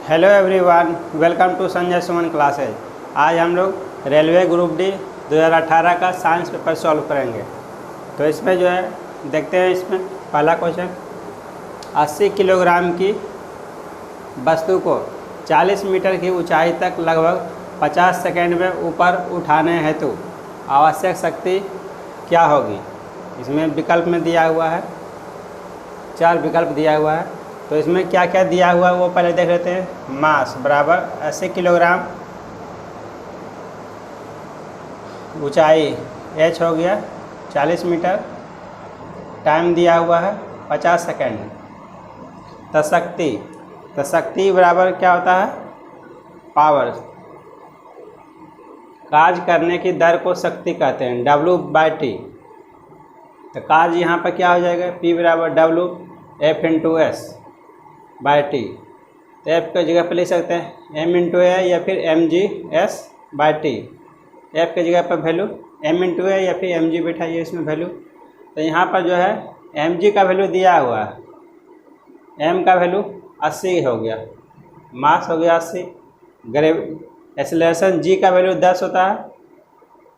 Hello everyone, welcome to Sanjay Suman classes. आज हम लोग रेलवे ग्रुप डी 2018 का साइंस पेपर सॉल्व करेंगे। तो इसमें जो है देखते हैं, इसमें पहला क्वेश्चन 80 किलोग्राम की वस्तु को 40 मीटर की ऊंचाई तक लगभग 50 सेकंड में ऊपर उठाने हेतु आवश्यक शक्ति क्या होगी। इसमें विकल्प में दिया हुआ है, 4 विकल्प दिया हुआ है। तो इसमें क्या क्या दिया हुआ है वो पहले देख लेते हैं। मास बराबर 80 किलोग्राम, ऊंचाई h हो गया 40 मीटर, टाइम दिया हुआ है 50 सेकंड। तो शक्ति बराबर क्या होता है, पावर। कार्य करने की दर को शक्ति कहते हैं, W/T। तो कार्य यहाँ पर क्या हो जाएगा, P बराबर W F × S/T। तो F की जगह पर लिख सकते हैं M × A या फिर mg/s/T। F की जगह पर वैल्यू M × A या फिर mg बैठाइए इसमें वैल्यू। तो यहाँ पर जो है mg का वैल्यू दिया हुआ है, m का वैल्यू 80 हो गया, मास हो गया 80, एक्सेलरेशन g का वैल्यू 10 होता है,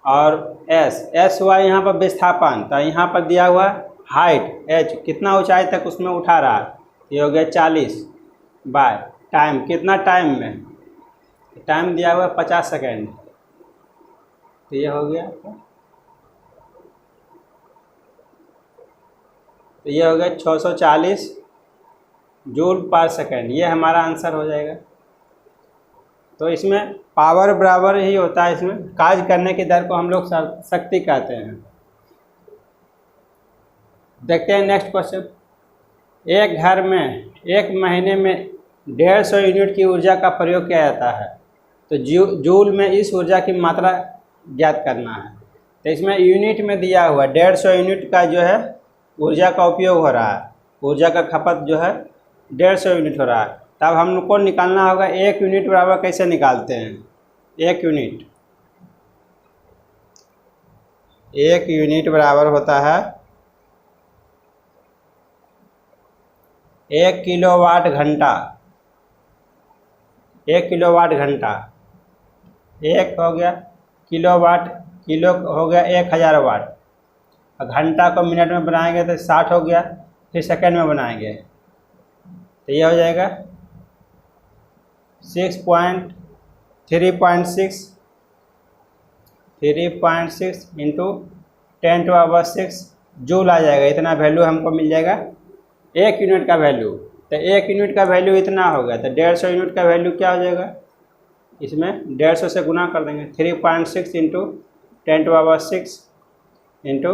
और s हुआ यहाँ पर विस्थापन। तो यहाँ पर दिया हुआ हाइट h, कितना ऊंचाई तक उसमें उठा रहा है, ये हो गया 40 बाय टाइम, कितना टाइम में, टाइम दिया हुआ 50 सेकेंड। तो ये हो गया, तो ये हो गया 640 जूल पर सेकेंड। ये हमारा आंसर हो जाएगा। तो इसमें पावर बराबर ही होता है, इसमें कार्य करने की दर को हम लोग शक्ति कहते हैं। देखते हैं नेक्स्ट क्वेश्चन। एक घर में एक महीने में 150 यूनिट की ऊर्जा का प्रयोग किया जाता है, तो जूल में इस ऊर्जा की मात्रा ज्ञात करना है। तो इसमें यूनिट में दिया हुआ 150 यूनिट का जो है ऊर्जा का उपयोग हो रहा है, ऊर्जा का खपत जो है 150 यूनिट हो रहा है। तब हम लोग को निकालना होगा 1 यूनिट बराबर कैसे निकालते हैं। 1 यूनिट बराबर होता है 1 किलोवाट घंटा। 1 किलोवाट घंटा, 1 हो गया किलोवाट, किलो हो गया 1000 वाट, और घंटा को मिनट में बनाएंगे तो 60 हो गया, फिर सेकंड में बनाएंगे तो ये हो जाएगा 3.6 इंटू 10⁻6 जूल आ जाएगा। इतना वैल्यू हमको मिल जाएगा 1 यूनिट का वैल्यू। तो 1 यूनिट का वैल्यू इतना हो गया, तो 150 यूनिट का वैल्यू क्या हो जाएगा, इसमें 150 से गुना कर देंगे, 3.6 इंटू 10⁻6 इंटू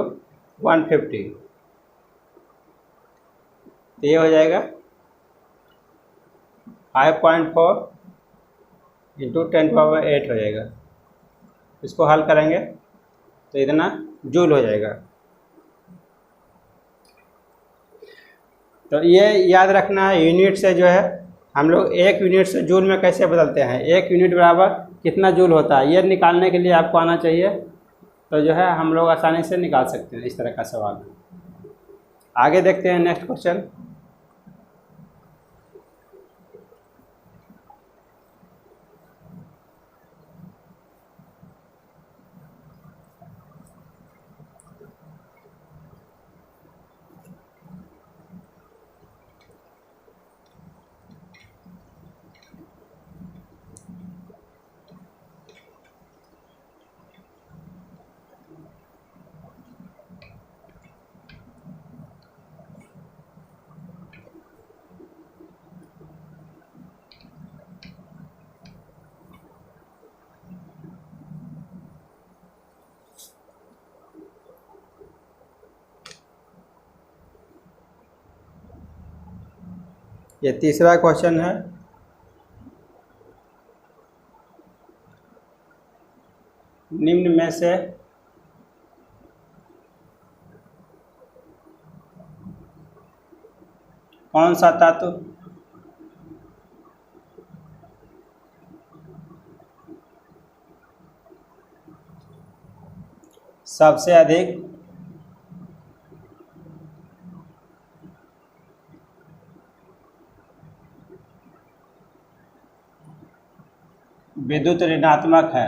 150। तो ये हो जाएगा 5.4 इंटू 10⁻8 हो जाएगा। इसको हल करेंगे तो इतना जूल हो जाएगा। तो ये याद रखना है, यूनिट से जो है हम लोग 1 यूनिट से जूल में कैसे बदलते हैं, 1 यूनिट बराबर कितना जूल होता है, ये निकालने के लिए आपको आना चाहिए। तो जो है हम लोग आसानी से निकाल सकते हैं इस तरह का सवाल। आगे देखते हैं नेक्स्ट क्वेश्चन। ये तीसरा क्वेश्चन है। निम्न में से कौन सा तत्व सबसे अधिक विद्युत ऋणात्मक है।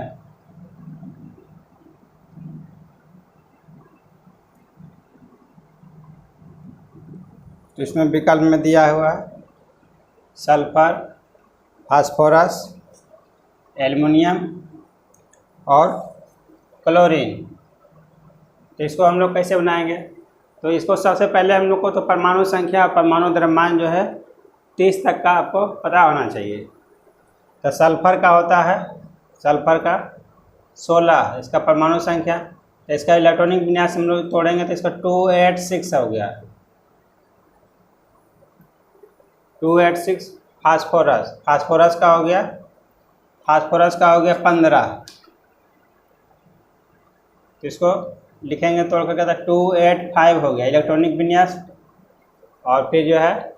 तो इसमें विकल्प में दिया हुआ है सल्फर, फास्फोरस, एल्युमिनियम और क्लोरीन। तो इसको हम लोग कैसे बनाएंगे? तो इसको सबसे पहले हम लोग को तो परमाणु संख्या और परमाणु द्रव्यमान जो है 30 तक का आपको पता होना चाहिए। तो सल्फर का होता है, सल्फर का 16 इसका परमाणु संख्या। तो इसका इलेक्ट्रॉनिक विन्यास हम लोग तोड़ेंगे तो इसका 286 हो गया। 286। फास्फोरस, फास्फोरस का हो गया, फास्फोरस का हो गया 15। तो इसको लिखेंगे तोड़ करके तो 285 हो गया इलेक्ट्रॉनिक विन्यास। और फिर जो है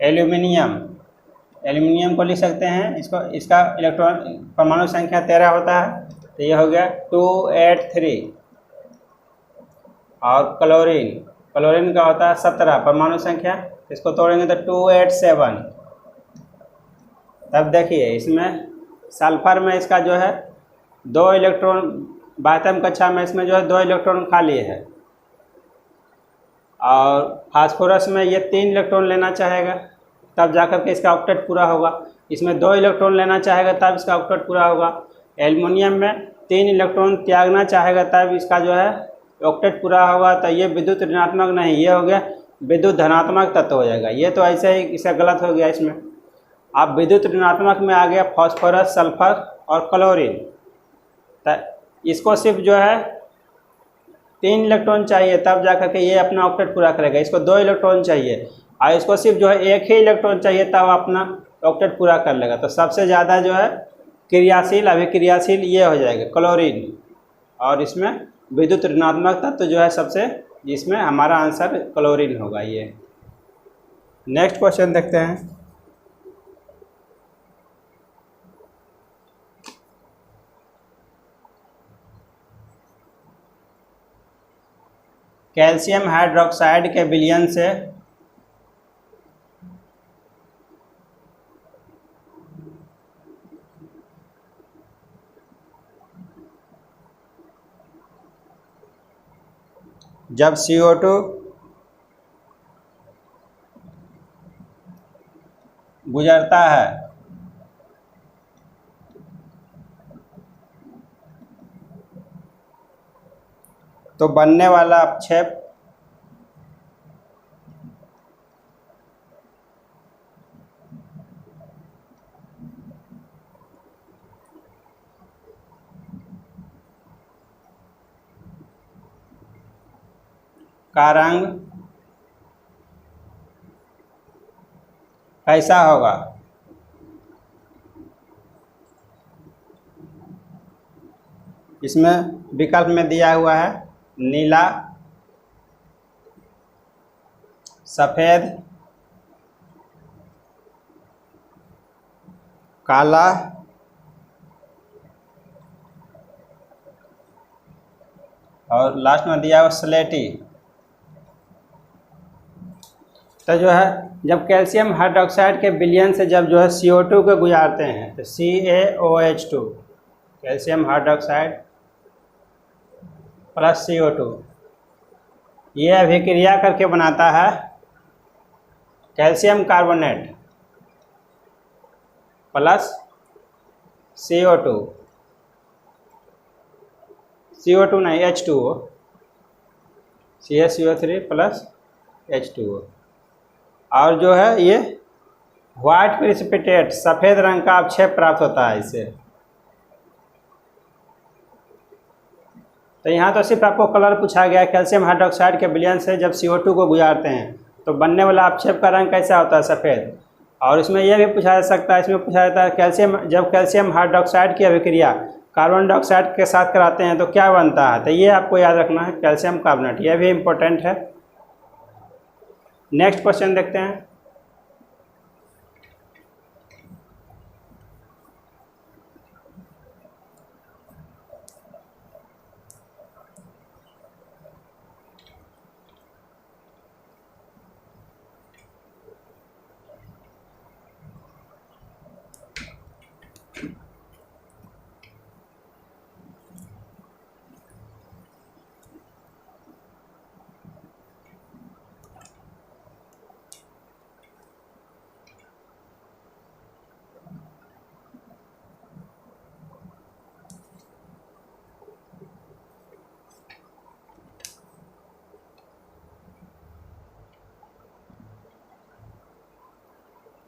एल्यूमिनियम, एल्यूमिनियम को लिख सकते हैं, इसको इसका इलेक्ट्रॉन परमाणु संख्या 13 होता है, तो ये हो गया 283। और क्लोरीन, क्लोरीन का होता है 17 परमाणु संख्या, इसको तोड़ेंगे तो 287। तब देखिए इसमें सल्फर में इसका जो है 2 इलेक्ट्रॉन, 12वीं कक्षा में इसमें जो है 2 इलेक्ट्रॉन खाली है। और फास्फोरस में ये 3 इलेक्ट्रॉन लेना चाहेगा तब जाकर के इसका ऑक्टेट पूरा होगा। इसमें 2 इलेक्ट्रॉन लेना चाहेगा तब इसका ऑक्टेट पूरा होगा। एल्युमिनियम में 3 इलेक्ट्रॉन त्यागना चाहेगा तब इसका जो है ऑक्टेट पूरा होगा। तो ये विद्युत ऋणात्मक नहीं, ये हो गया विद्युत धनात्मक तत्व हो जाएगा। ये तो ऐसे ही इसका गलत हो गया। इसमें अब विद्युत ऋणात्मक में आ गया फास्फोरस, सल्फर और क्लोरीन। तो इसको सिर्फ जो है 3 इलेक्ट्रॉन चाहिए तब जाकर के ये अपना ऑक्टेट पूरा करेगा। इसको 2 इलेक्ट्रॉन चाहिए और इसको सिर्फ जो है 1 ही इलेक्ट्रॉन चाहिए तब अपना ऑक्टेट पूरा कर लेगा। तो सबसे ज़्यादा जो है क्रियाशील, अभिक्रियाशील ये हो जाएगा क्लोरीन। और इसमें विद्युत ऋणात्मक तत्व जो है सबसे, जिसमें हमारा आंसर क्लोरीन होगा। ये नेक्स्ट क्वेश्चन देखते हैं। कैल्शियम हाइड्रोक्साइड के विलयन से जब CO2 गुजरता है तो बनने वाला अपक्षेप का रंग कैसा होगा? इसमें विकल्प में दिया हुआ है नीला, सफ़ेद, काला और लास्ट में दिया हुआ स्लेटी। तो जो है जब कैल्शियम हाइड्रोक्साइड के विलयन से जब जो है CO2 को गुजारते हैं तो CaOH2, calcium hydroxide plus CO2, ये अभिक्रिया करके बनाता है calcium carbonate plus CO2, CO2 नहीं H2O, CaCO3 प्लस H2O। और जो है ये वाइट प्रेसिपिटेट, सफ़ेद रंग का अपक्षेप प्राप्त होता है इससे। तो यहाँ तो सिर्फ आपको कलर पूछा गया है। कैल्शियम हाइड्रोक्साइड के विलयन से जब CO2 को गुजारते हैं तो बनने वाला अपक्षेप का रंग कैसा होता है? सफ़ेद। और इसमें यह भी पूछा जा सकता है, इसमें पूछा जाता है कैल्शियम, जब कैल्शियम हाइड्रोक्साइड की अभिक्रिया कार्बन डाइऑक्साइड के साथ कराते हैं तो क्या बनता है? तो ये आपको याद रखना है कैल्शियम कार्बोनेट, यह भी इम्पोर्टेंट है। नेक्स्ट क्वेश्चन देखते हैं।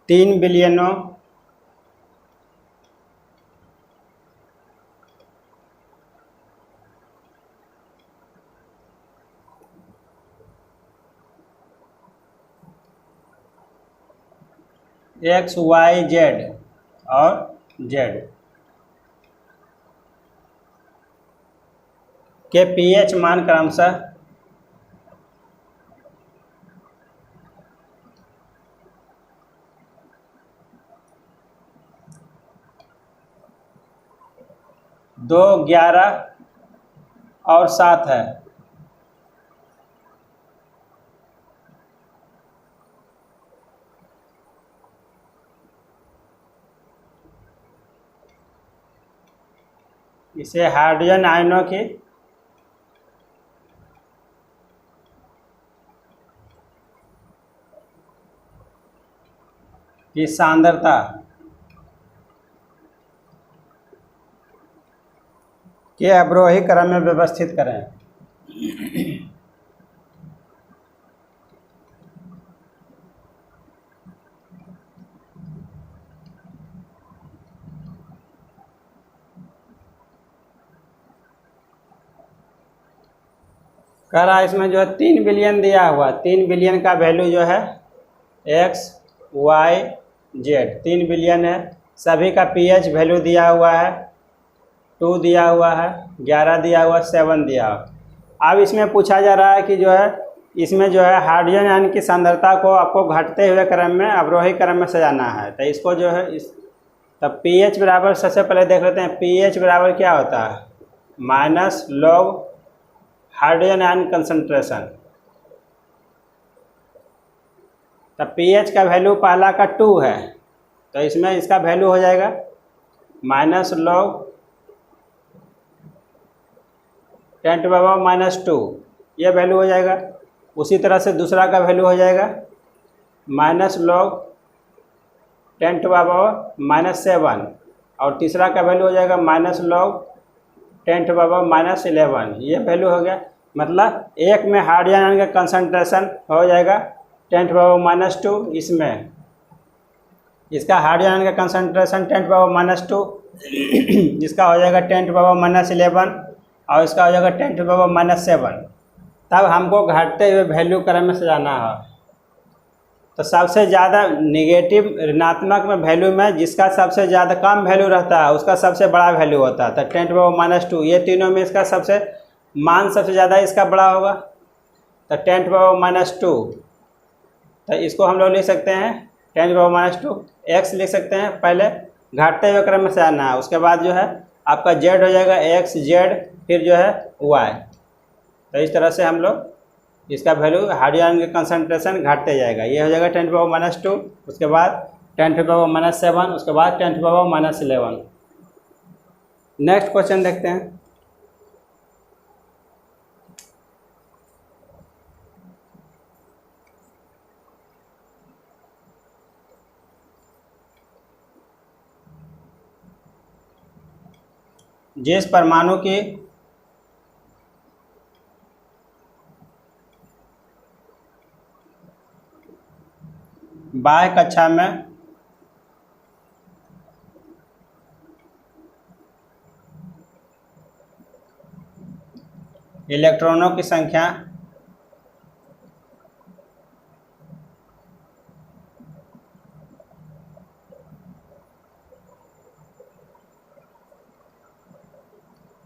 3 बिलियनों एक्स वाई जेड और जेड के पीएच मान क्रमशः 2, 11 और 7 है। इसे हाइड्रोजन आयनों की सांद्रता के अवरोही क्रम में व्यवस्थित करें। कह रहा है इसमें जो है 3 बिलियन दिया हुआ, 3 बिलियन का वैल्यू जो है एक्स वाई जेड 3 बिलियन है। सभी का पीएच वैल्यू दिया हुआ है, 2 दिया हुआ है, 11 दिया हुआ, 7 दिया हुआ। अब इसमें पूछा जा रहा है कि जो है इसमें जो है हाइड्रोजन आयन की सांद्रता को आपको घटते हुए क्रम में अवरोही क्रम में सजाना है। तो इसको जो है तब पीएच बराबर, सबसे पहले देख लेते हैं पीएच बराबर क्या होता है, minus log hydrogen ion concentration. तब पीएच का वैल्यू पहला का 2 है, तो इसमें इसका वैल्यू हो जाएगा माइनस लॉग 10⁻⁻², ये वैल्यू हो जाएगा। उसी तरह से दूसरा का वैल्यू हो जाएगा माइनस लॉग 10⁻⁻7 और तीसरा का वैल्यू हो जाएगा माइनस लॉग 10⁻⁻11। ये वैल्यू हो गया। मतलब एक में हाइड्रोजन आयन का कंसंट्रेशन हो जाएगा 10⁻⁻², इसमें इसका हाइड्रोजन आयन का कंसंट्रेशन 10⁻⁻², इसका हो जाएगा 10⁻⁻11 और इसका हो जाएगा 10⁻⁻7। तब हमको घटते हुए वैल्यू क्रम में सजाना है। तो सबसे ज़्यादा निगेटिव ऋणात्मक में वैल्यू में जिसका सबसे ज़्यादा कम वैल्यू रहता है उसका सबसे बड़ा वैल्यू होता है। तो 10⁻⁻², ये तीनों में इसका सबसे मान सबसे ज़्यादा इसका बड़ा होगा, तो 10⁻⁻²। तो इसको हम लोग लिख सकते हैं 10⁻⁻² एक्स लिख सकते हैं। पहले घटते हुए क्रम में सजाना है, उसके बाद जो है आपका जेड हो जाएगा एक्स जेड, फिर जो है वाई। तो इस तरह से हम लोग इसका वैल्यू हाइड्रोजन के कंसंट्रेशन घटते जाएगा। ये हो जाएगा 10⁻⁻², उसके बाद 10⁻⁻7, उसके बाद 10⁻⁻11। नेक्स्ट क्वेश्चन देखते हैं। जिस परमाणु की बाह्य कक्षा में इलेक्ट्रॉनों की संख्या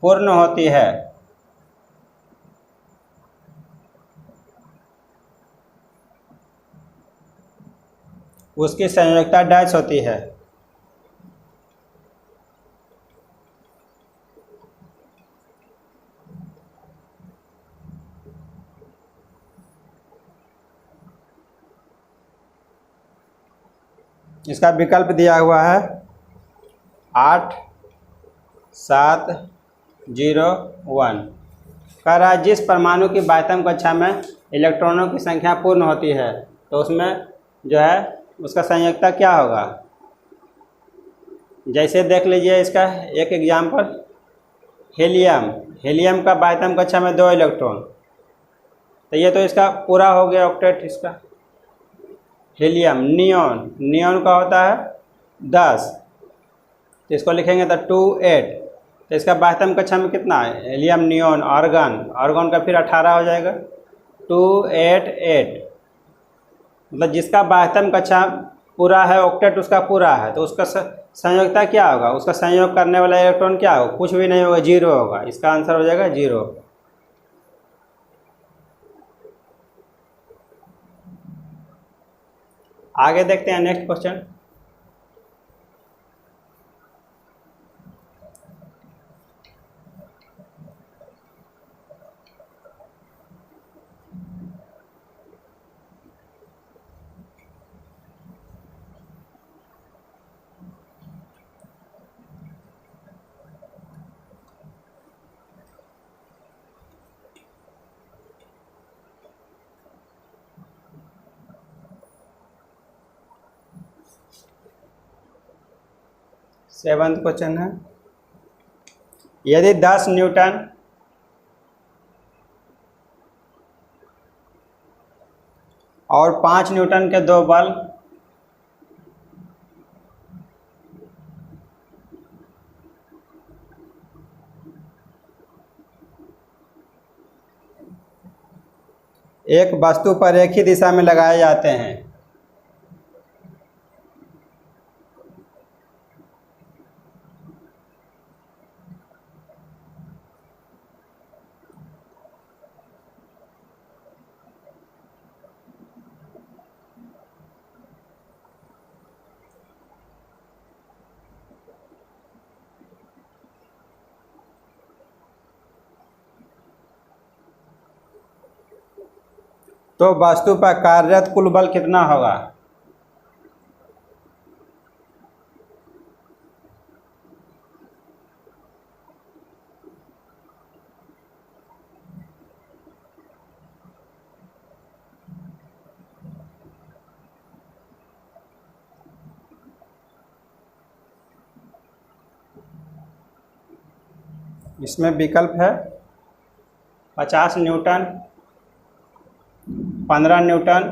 पूर्ण होती है, उसकी संयोजकता डैश होती है। इसका विकल्प दिया हुआ है 8, 7, 0, 1। कह रहा है जिस परमाणु की बाह्यतम कक्षा में इलेक्ट्रॉनों की संख्या पूर्ण होती है तो उसमें जो है उसका संयोजकता क्या होगा। जैसे देख लीजिए इसका एक एग्जाम्पल, हीलियम का बाह्यतम कक्षा में 2 इलेक्ट्रॉन, तो ये तो इसका पूरा हो गया ऑक्टेट। इसका हीलियम। नियॉन, नियॉन का होता है 10, तो इसको लिखेंगे तो 2 8। तो इसका बाह्यतम कक्षा में कितना है? हीलियम, नियॉन, आर्गन, आर्गन का फिर 18 हो जाएगा। 2 8 8, मतलब जिसका बाह्यतम कक्षा पूरा है, ऑक्टेट उसका पूरा है, तो उसका संयोजकता क्या होगा? उसका संयोग करने वाला इलेक्ट्रॉन क्या होगा? कुछ भी नहीं होगा, 0 होगा। इसका आंसर हो जाएगा 0। आगे देखते हैं नेक्स्ट क्वेश्चन। सेवंथ क्वेश्चन है, यदि 10 न्यूटन और 5 न्यूटन के दो बल एक वस्तु पर एक ही दिशा में लगाए जाते हैं, तो वस्तु पर कार्यरत कुल बल कितना होगा? इसमें विकल्प है 50 न्यूटन, 15 न्यूटन,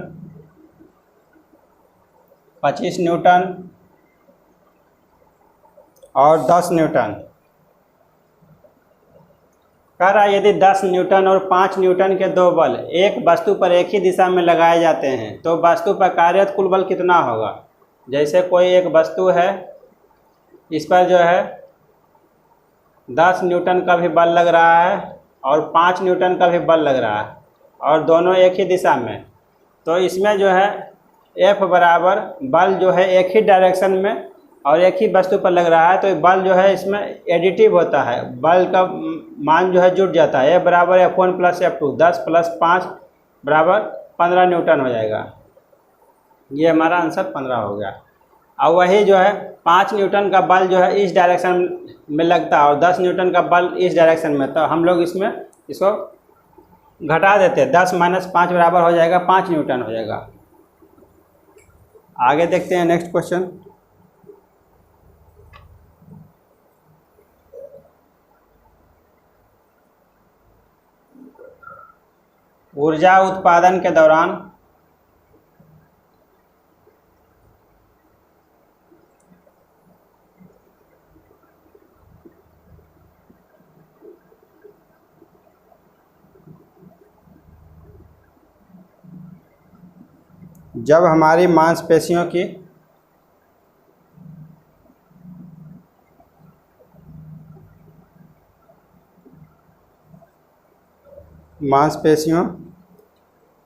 25 न्यूटन और 10 न्यूटन। कह रहा है यदि 10 न्यूटन और 5 न्यूटन के दो बल एक वस्तु पर एक ही दिशा में लगाए जाते हैं तो वस्तु पर कार्यरत कुल बल कितना होगा? जैसे कोई एक वस्तु है, इस पर जो है 10 न्यूटन का भी बल लग रहा है और 5 न्यूटन का भी बल लग रहा है और दोनों एक ही दिशा में, तो इसमें जो है F बराबर बल जो है एक ही डायरेक्शन में और एक ही वस्तु पर लग रहा है, तो बल जो है इसमें एडिटिव होता है, बल का मान जो है जुड़ जाता है। F बराबर F1 प्लस F2, 10 प्लस 5 बराबर 15 न्यूटन हो जाएगा। ये हमारा आंसर 15 हो गया। और वही जो है 5 न्यूटन का बल जो है इस डायरेक्शन में लगता है और 10 न्यूटन का बल इस डायरेक्शन में, तो हम लोग इसमें इसको घटा देते हैं, 10 माइनस 5 बराबर हो जाएगा 5 न्यूटन हो जाएगा। आगे देखते हैं नेक्स्ट क्वेश्चन। ऊर्जा उत्पादन के दौरान जब हमारी मांसपेशियों की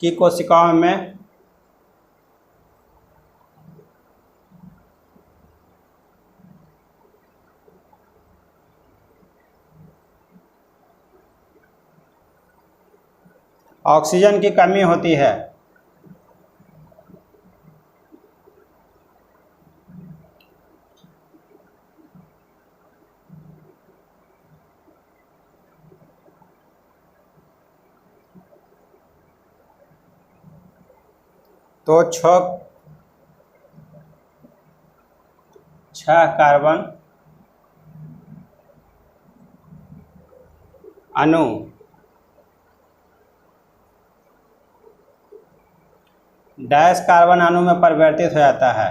कोशिकाओं में ऑक्सीजन की कमी होती है तो 6 कार्बन अणु डैश कार्बन अणु में परिवर्तित हो जाता है।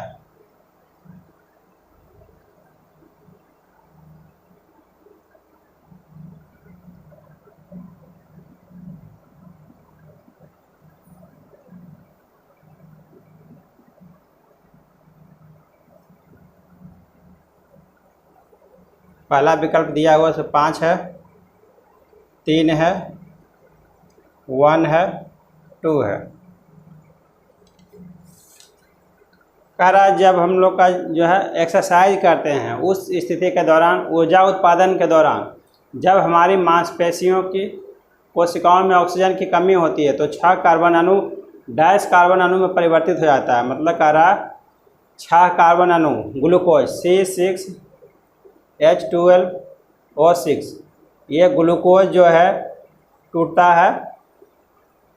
पहला विकल्प दिया हुआ से 5 है, 3 है, 1 है, 2 है। कह रहा है जब हम लोग का जो है एक्सरसाइज करते हैं उस स्थिति के दौरान, ऊर्जा उत्पादन के दौरान, जब हमारी मांसपेशियों की कोशिकाओं में ऑक्सीजन की कमी होती है तो 6 कार्बन अणु डैश कार्बन अणु में परिवर्तित हो जाता है। मतलब कह रहा 6 कार्बन अणु ग्लूकोज C6H12O6, ये ग्लूकोज जो है टूटता है।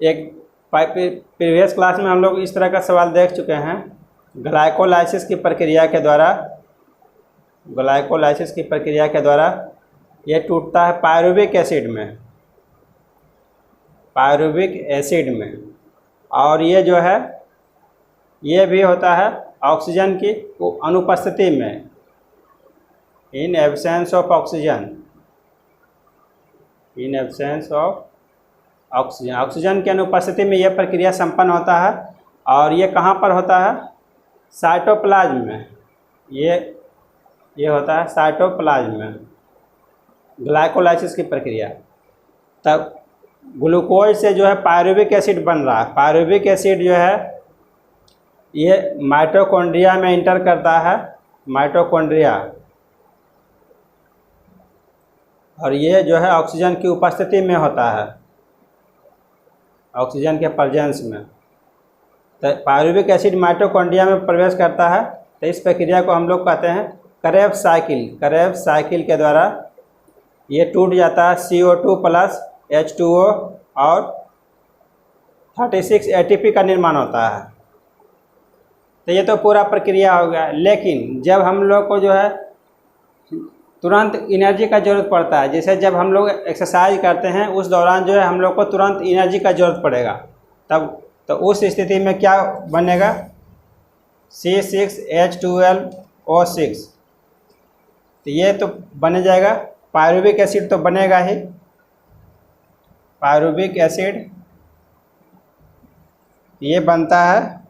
एक प्रीवियस क्लास में हम लोग इस तरह का सवाल देख चुके हैं। ग्लाइकोलाइसिस की प्रक्रिया के द्वारा ये टूटता है पायरुविक एसिड में, और ये जो है ये भी होता है ऑक्सीजन की अनुपस्थिति में, in absence of oxygen, oxygen की अनुपस्थिति में यह प्रक्रिया संपन्न होता है। और ये कहाँ पर होता है? साइटोप्लाज्म में। ये होता है साइटोप्लाज्म में ग्लाइकोलाइसिस की प्रक्रिया। तब ग्लूकोज से जो है पायरुविक एसिड बन रहा है। पायरुविक एसिड जो है ये माइटोकॉन्ड्रिया में इंटर करता है, माइटोकॉन्ड्रिया, और ये जो है ऑक्सीजन की उपस्थिति में होता है, ऑक्सीजन के प्रेजेंस में। तो पायरुविक एसिड माइटोकॉन्ड्रिया में प्रवेश करता है। तो इस प्रक्रिया को हम लोग कहते हैं करेब्स साइकिल के द्वारा ये टूट जाता है। CO2 प्लस H2O और 36 ATP का निर्माण होता है। तो ये तो पूरा प्रक्रिया हो गया। लेकिन जब हम लोग को जो है तुरंत एनर्जी का ज़रूरत पड़ता है, जैसे जब हम लोग एक्सरसाइज करते हैं उस दौरान जो है हम लोग को तुरंत एनर्जी का ज़रूरत पड़ेगा, तब तो उस स्थिति में क्या बनेगा? C6H12O6, तो ये तो बन जाएगा। पायरुविक एसिड तो बनेगा ही, पायरुविक एसिड ये बनता है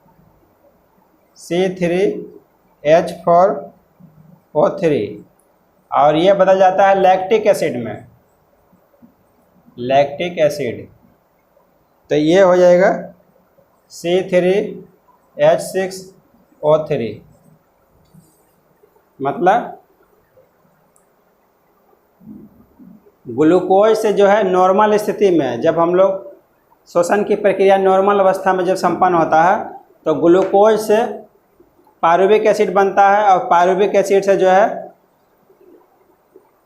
C3H4O3, और ये बदल जाता है लैक्टिक एसिड में, लैक्टिक एसिड। तो ये हो जाएगा C3H6O3। मतलब ग्लूकोज से जो है नॉर्मल स्थिति में, जब हम लोग श्वसन की प्रक्रिया नॉर्मल अवस्था में जब संपन्न होता है तो ग्लूकोज से पायरुविक एसिड बनता है, और पायरुविक एसिड से जो है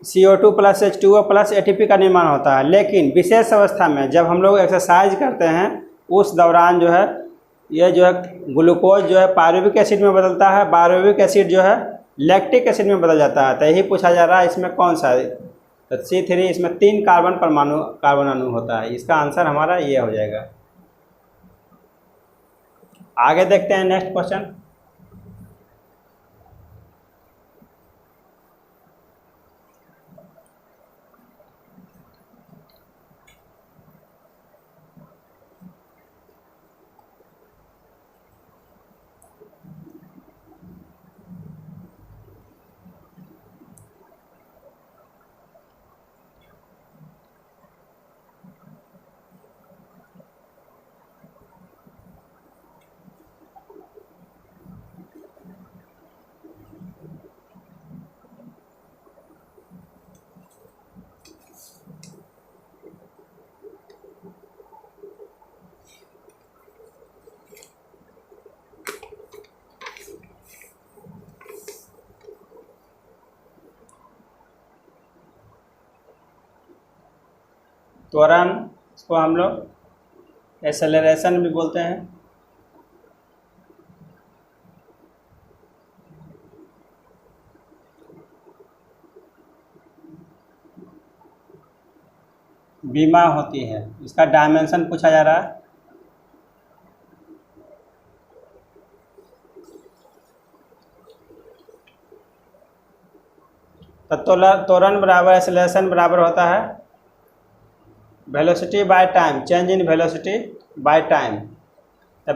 CO2 plus H2O plus ATP का निर्माण होता है। लेकिन विशेष अवस्था में जब हम लोग एक्सरसाइज करते हैं उस दौरान जो है ये जो है ग्लूकोज जो है पायरुविक एसिड में बदलता है, पायरुविक एसिड जो है लैक्टिक एसिड में बदल जाता है। तो यही पूछा जा रहा है इसमें कौन सा है? तो C3, इसमें 3 कार्बन अणु होता है। इसका आंसर हमारा ये हो जाएगा। आगे देखते हैं नेक्स्ट क्वेश्चन। त्वरण, इसको हम लोग एक्सेलरेशन भी बोलते हैं। बीमा होती है, इसका डायमेंशन पूछा जा रहा है। तो त्वरण बराबर एक्सेलरेशन बराबर होता है velocity by time, change in velocity by time. तो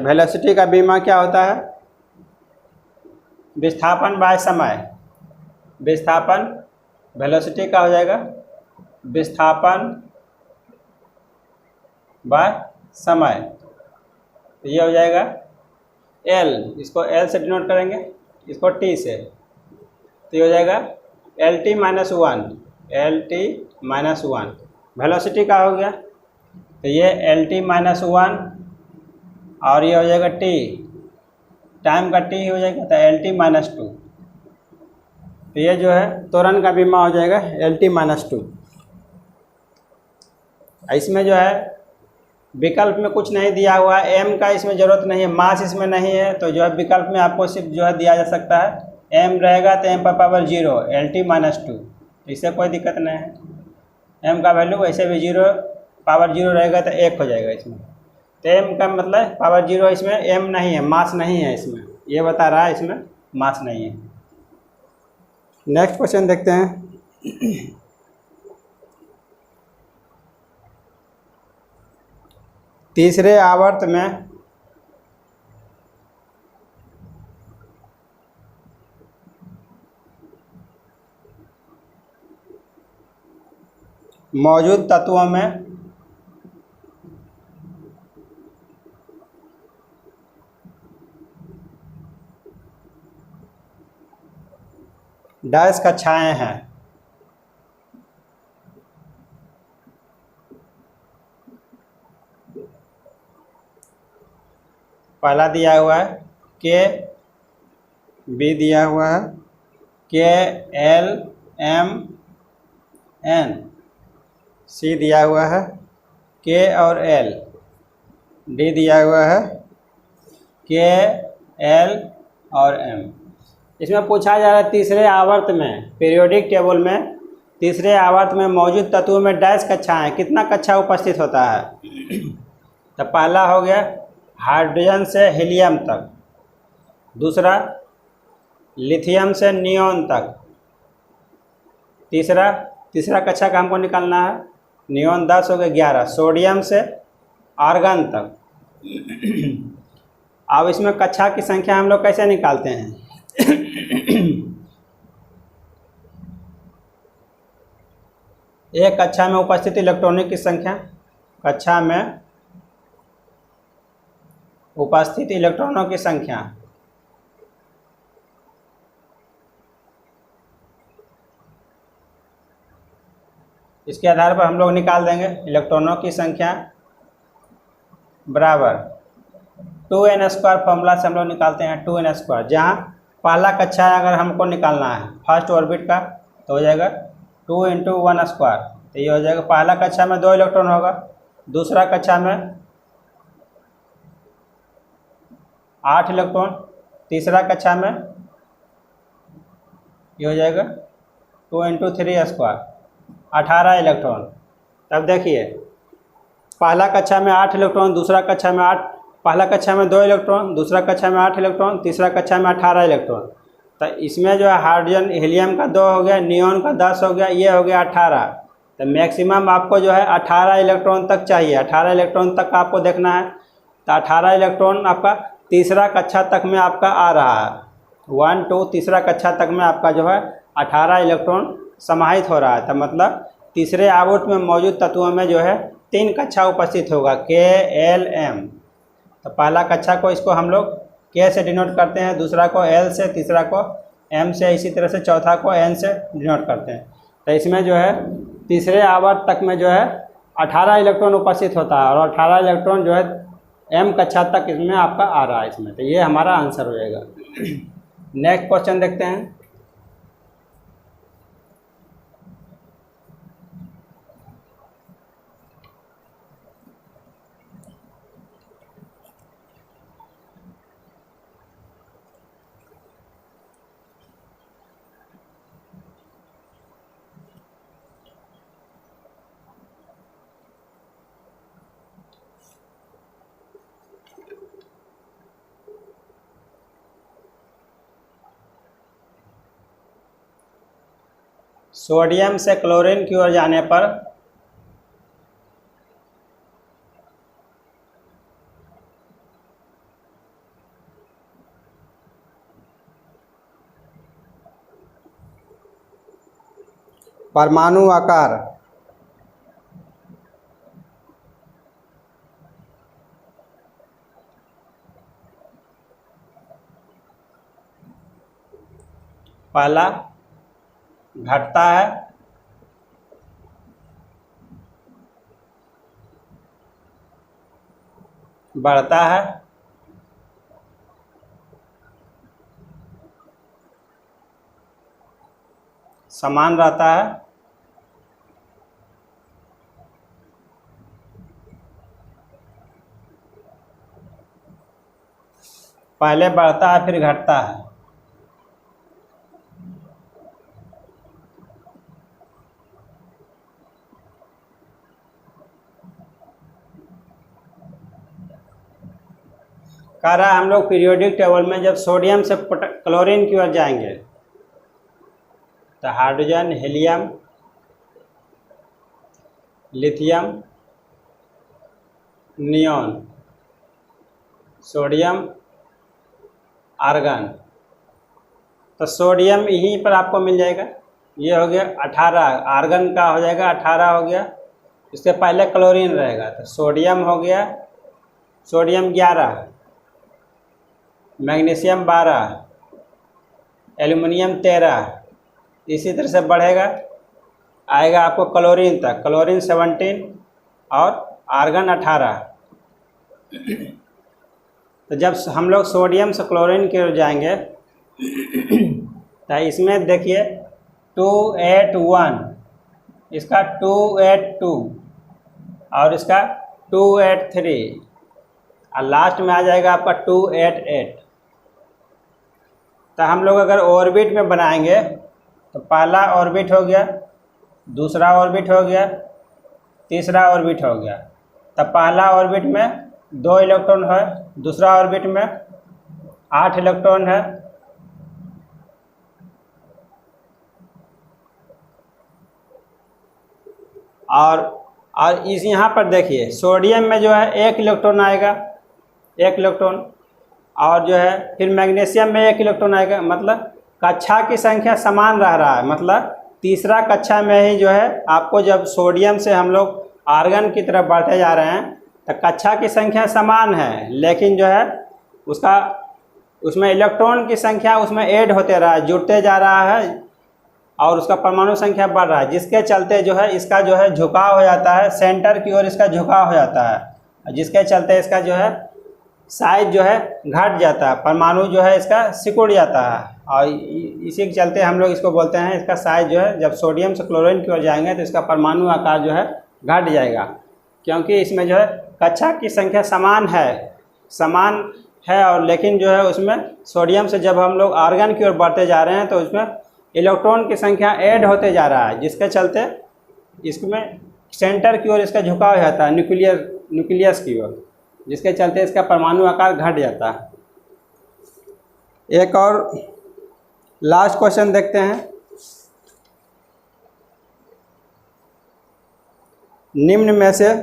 वेलोसिटी का बीमा क्या होता है? विस्थापन बाय समय। विस्थापन वेलोसिटी का हो जाएगा विस्थापन बाय समय। तो ये हो जाएगा L, इसको L से डिनोट करेंगे, इसको T से। तो ये हो जाएगा LT माइनस वन, वेलोसिटी का हो गया। तो ये LT माइनस वन और ये हो जाएगा T, टाइम का T हो जाएगा तो LT माइनस टू। तो ये जो है त्वरण का बीमा हो जाएगा LT माइनस टू। इसमें जो है विकल्प में कुछ नहीं दिया हुआ है, M का इसमें ज़रूरत नहीं है, मास इसमें नहीं है, तो जो है विकल्प में आपको सिर्फ जो है दिया जा सकता है M रहेगा तो M पर पावर 0, LT माइनस टू। इससे कोई दिक्कत नहीं है, M का वैल्यू वैसे भी 0, पावर 0 रहेगा तो 1 हो जाएगा इसमें। तो M का मतलब पावर 0, इसमें M नहीं है, मास नहीं है इसमें, ये बता रहा है इसमें मास नहीं है। नेक्स्ट क्वेश्चन देखते हैं। तीसरे आवर्त में मौजूद तत्वों में डैश कक्षाएं हैं। पहला दिया हुआ है के, बी दिया हुआ है के एल एम एन, सी दिया हुआ है के और एल, डी दिया हुआ है के एल और एम। इसमें पूछा जा रहा है तीसरे आवर्त में, पीरियोडिक टेबल में तीसरे आवर्त में मौजूद तत्वों में डैश कक्षाएं, कितना कक्षा उपस्थित होता है? तो पहला हो गया हाइड्रोजन से हीलियम तक, दूसरा लिथियम से नियोन तक, तीसरा कक्षा का हमको निकालना है, नियोन 10 हो गया 11, सोडियम से आर्गन तक। अब इसमें कक्षा की संख्या हम लोग कैसे निकालते हैं? एक कक्षा में उपस्थित इलेक्ट्रॉनों की संख्या, कक्षा में उपस्थित इलेक्ट्रॉनों की संख्या, इसके आधार पर हम लोग निकाल देंगे इलेक्ट्रॉनों की संख्या बराबर 2n²। फॉर्मूला से हम लोग निकालते हैं 2n²। जहाँ पहला कक्षा अगर हमको निकालना है फर्स्ट ऑर्बिट का तो हो जाएगा 2 × 1²। तो ये हो जाएगा पहला कक्षा में 2 इलेक्ट्रॉन होगा, दूसरा कक्षा में 8 इलेक्ट्रॉन, तीसरा कक्षा में ये हो जाएगा 2 × 3² 18 इलेक्ट्रॉन। तब देखिए पहला कक्षा में 8 इलेक्ट्रॉन, दूसरा कक्षा में 8, पहला कक्षा में 2 इलेक्ट्रॉन, दूसरा कक्षा में 8 इलेक्ट्रॉन, तीसरा कक्षा में 18 इलेक्ट्रॉन। तो इसमें जो है हाइड्रोजन हीलियम का 2 हो गया, नियोन का 10 हो गया, ये हो गया 18। तो मैक्सिमम आपको जो है 18 इलेक्ट्रॉन तक चाहिए, 18 इलेक्ट्रॉन तक आपको देखना है। तो 18 इलेक्ट्रॉन आपका तीसरा कक्षा तक में आपका आ रहा है, 1 2 तीसरा कक्षा तक में आपका जो है 18 इलेक्ट्रॉन समाहित हो रहा है। तो मतलब तीसरे आवर्त में मौजूद तत्वों में जो है 3 कक्षा उपस्थित होगा, के एल एम। तो पहला कक्षा को इसको हम लोग के से डिनोट करते हैं, दूसरा को एल से, तीसरा को एम से, इसी तरह से चौथा को एन से डिनोट करते हैं। तो इसमें जो है तीसरे आवर्त तक में जो है 18 इलेक्ट्रॉन उपस्थित होता है और 18 इलेक्ट्रॉन जो है एम कक्षा तक इसमें आपका आ रहा है इसमें। तो ये हमारा आंसर हो जाएगा। नेक्स्ट क्वेश्चन देखते हैं। सोडियम से क्लोरीन की ओर जाने पर परमाणु आकार पहला घटता है, बढ़ता है, समान रहता है, पहले बढ़ता है फिर घटता है। कह रहा है हम लोग पीरियोडिक टेबल में जब सोडियम से क्लोरीन की ओर जाएंगे तो hydrogen, helium, lithium, neon, sodium, argon. तो सोडियम यहीं पर आपको मिल जाएगा, ये हो गया 18, आर्गन का हो जाएगा 18 हो गया, इससे पहले क्लोरीन रहेगा तो सोडियम हो गया, सोडियम 11, मैग्नीशियम 12, एल्युमिनियम 13, इसी तरह से बढ़ेगा, आएगा आपको क्लोरीन तक, क्लोरीन 17 और आर्गन 18। तो जब हम लोग सोडियम से क्लोरीन की ओर जाएंगे तो इसमें देखिए 281, इसका 282 और इसका 283 और लास्ट में आ जाएगा आपका 288। तो हम लोग अगर ऑर्बिट में बनाएंगे तो पहला ऑर्बिट हो गया, दूसरा ऑर्बिट हो गया, तीसरा ऑर्बिट हो गया। तब पहला ऑर्बिट में 2 इलेक्ट्रॉन है, दूसरा ऑर्बिट में 8 इलेक्ट्रॉन है, और इस यहाँ पर देखिए सोडियम में जो है 1 इलेक्ट्रॉन आएगा, 1 इलेक्ट्रॉन, और जो है फिर मैग्नीशियम में 1 इलेक्ट्रॉन आएगा। मतलब कक्षा की संख्या समान रह रहा है, मतलब तीसरा कक्षा में ही जो है आपको जब सोडियम से हम लोग आर्गन की तरफ बढ़ते जा रहे हैं तो कक्षा की संख्या समान है, लेकिन जो है उसमें इलेक्ट्रॉन की संख्या उसमें ऐड होते रहा है, जुड़ते जा रहा है और उसका परमाणु संख्या बढ़ रहा है, जिसके चलते जो है इसका जो है झुकाव हो जाता है, सेंटर की ओर इसका झुकाव हो जाता है, जिसके चलते इसका जो है साइज जो है घट जाता है, परमाणु जो है इसका सिकुड़ जाता है, और इसी के चलते हम लोग इसको बोलते हैं इसका साइज जो है जब सोडियम से क्लोरीन की ओर जाएंगे तो इसका परमाणु आकार जो है घट जाएगा, क्योंकि इसमें जो है कक्षा की संख्या समान है और लेकिन जो है उसमें सोडियम से जब हम लोग आर्गन की ओर बढ़ते जा रहे हैं तो उसमें इलेक्ट्रॉन की संख्या ऐड होते जा रहा है, जिसके चलते इसमें सेंटर की ओर इसका झुकाव हो जाता है, न्यूक्लियस की ओर, जिसके चलते इसका परमाणु आकार घट जाता है। एक और लास्ट क्वेश्चन देखते हैं। निम्न में से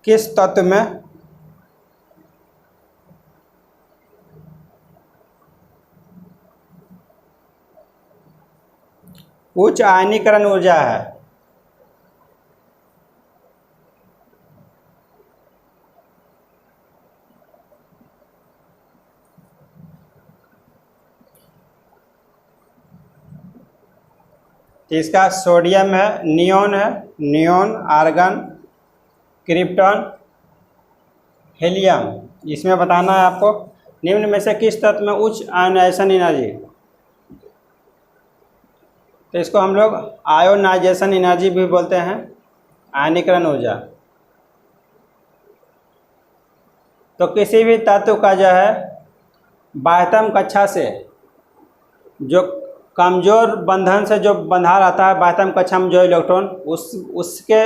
किस तत्व में उच्च आयनीकरण ऊर्जा है? तो इसका सोडियम है, नियॉन, आर्गन, क्रिप्टॉन, हीलियम, इसमें बताना है आपको निम्न में से किस तत्व में उच्च आयोनाइजेशन एनर्जी। तो इसको हम लोग आयोनाइजेशन एनर्जी भी बोलते हैं, आयनीकरण ऊर्जा। तो किसी भी तत्व का जो है बाह्यतम कक्षा से जो कमज़ोर बंधन से जो बंधा रहता है, बाह्यतम कक्षा में जो इलेक्ट्रॉन उसके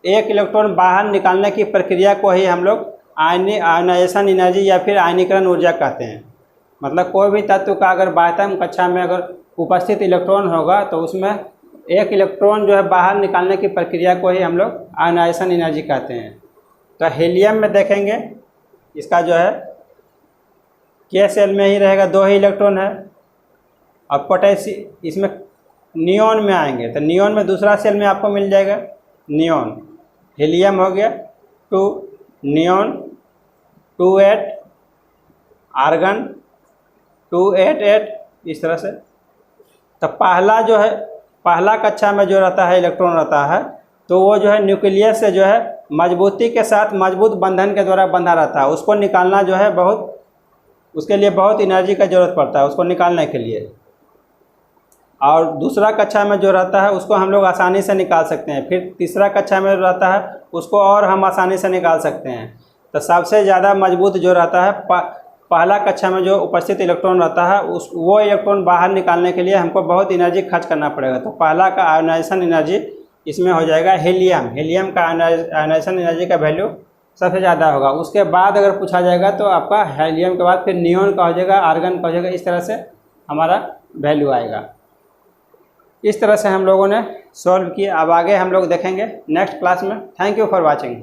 1 इलेक्ट्रॉन बाहर निकालने की प्रक्रिया को ही हम लोग आयनाइजेशन एनर्जी या फिर आयनीकरण ऊर्जा कहते हैं। मतलब कोई भी तत्व का अगर बाह्यतम कक्षा में अगर उपस्थित इलेक्ट्रॉन होगा तो उसमें एक इलेक्ट्रॉन जो है बाहर निकालने की प्रक्रिया को ही हम लोग आयनाइजेशन एनर्जी कहते हैं। तो हीलियम में देखेंगे इसका जो है के सेल में ही रहेगा, 2 ही इलेक्ट्रॉन है। और पोटेशियम इसमें नियॉन में आएंगे तो नियॉन में दूसरा सेल में आपको मिल जाएगा नियॉन। हीलियम हो गया 2, नियॉन 2, 8, आर्गन 2, 8, 8, इस तरह से। तो पहला जो है पहला कक्षा में जो रहता है इलेक्ट्रॉन रहता है तो वो जो है न्यूक्लियस से जो है मजबूती के साथ मजबूत बंधन के द्वारा बंधा रहता है। उसको निकालना जो है उसके लिए बहुत एनर्जी का ज़रूरत पड़ता है उसको निकालने के लिए। और दूसरा कक्षा में जो रहता है उसको हम लोग आसानी से निकाल सकते हैं। फिर तीसरा कक्षा में रहता है उसको और हम आसानी से निकाल सकते हैं। तो सबसे ज़्यादा मजबूत जो रहता है पहला कक्षा में जो उपस्थित इलेक्ट्रॉन रहता है वो इलेक्ट्रॉन बाहर निकालने के लिए हमको बहुत एनर्जी खर्च करना पड़ेगा। तो पहला का आयनाइजेशन एनर्जी इसमें हो जाएगा हीलियम। हीलियम का आयनाइजेशन एनर्जी का वैल्यू सबसे ज़्यादा होगा। उसके बाद अगर पूछा जाएगा तो आपका हीलियम के बाद फिर नियॉन का हो जाएगा, आर्गन का हो जाएगा। इस तरह से हमारा वैल्यू आएगा। इस तरह से हम लोगों ने सॉल्व किया। अब आगे हम लोग देखेंगे नेक्स्ट क्लास में। Thank you for watching.